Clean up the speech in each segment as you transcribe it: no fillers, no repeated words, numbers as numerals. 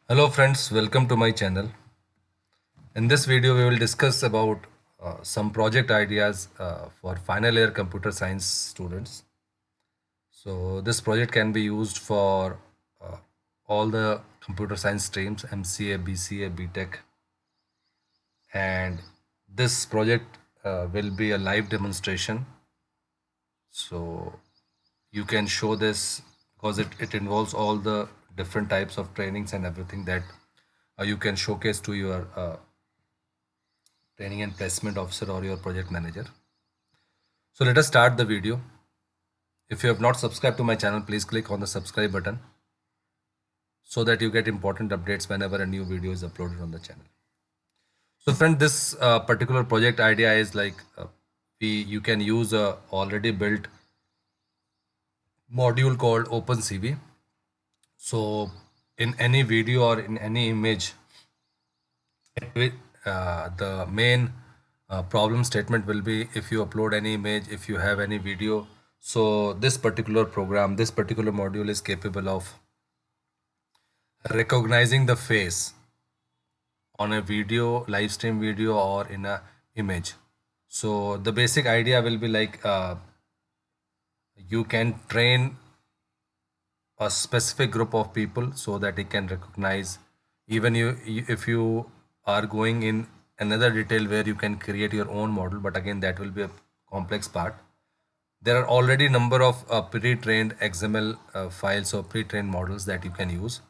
Hello friends, welcome to my channel. In this video, we will discuss about some project ideas for final year computer science students. So this project can be used for uh, all the computer science streams, MCA, BCA, BTech, and this project will be a live demonstration. So you can show this because it involves all the different types of trainings and everything that you can showcase to your training and placement officer or your project manager. So let us start the video. If you have not subscribed to my channel, please click on the subscribe button so that you get important updates whenever a new video is uploaded on the channel. So friend, this particular project idea is like you can use a already built module called OpenCV. So in any video or in any image, the main problem statement will be if you upload any image, if you have any video. So this particular program, this particular module is capable of recognizing the face on a video, live stream video, or in a image. So the basic idea will be like you can train a specific group of people so that it can recognize even if you are going in another detail where you can create your own model, but again that will be a complex part. There are already number of pre-trained XML files or pre-trained models that you can use.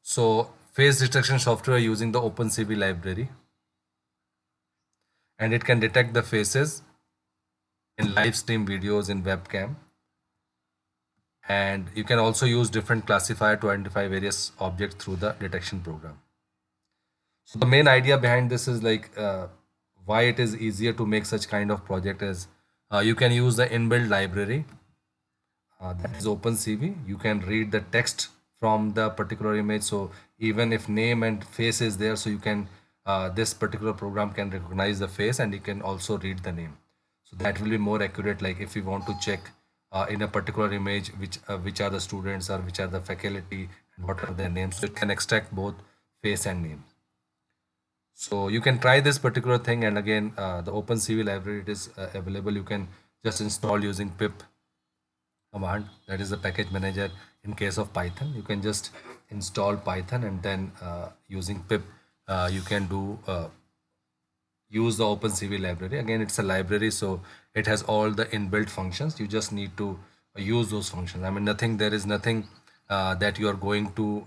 So face detection software using the OpenCV library, and it can detect the faces in live stream videos in webcam, and you can also use different classifier to identify various objects through the detection program. So the main idea behind this is like why it is easier to make such kind of project is you can use the inbuilt library that is OpenCV. You can read the text from the particular image. So even if name and face is there, so you can this particular program can recognize the face and you can also read the name. So that will be more accurate. Like if you want to check in a particular image which are the students or which are the faculty and what are their names, so it can extract both face and name. So you can try this particular thing, and again the OpenCV library, it is available. You can just install using pip command, that is the package manager. In case of Python, you can just install Python, and then using pip you can do use the OpenCV library. Again, it's a library, so it has all the inbuilt functions. You just need to use those functions. I mean, there is nothing that you are going to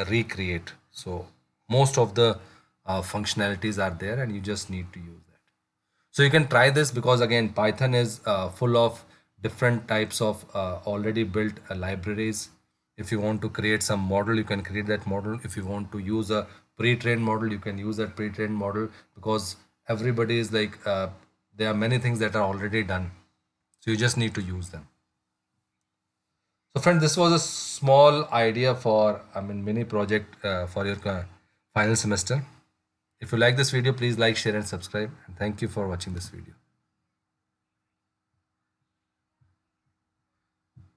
recreate. So most of the functionalities are there, and you just need to use that. So you can try this because again, Python is full of different types of already built libraries. If you want to create some model, you can create that model. If you want to use a pre-trained model, you can use that pre-trained model, because everybody is like there are many things that are already done. So you just need to use them. So friend, this was a small idea for, I mean, mini project for your final semester. If you like this video, please like, share and subscribe. And thank you for watching this video.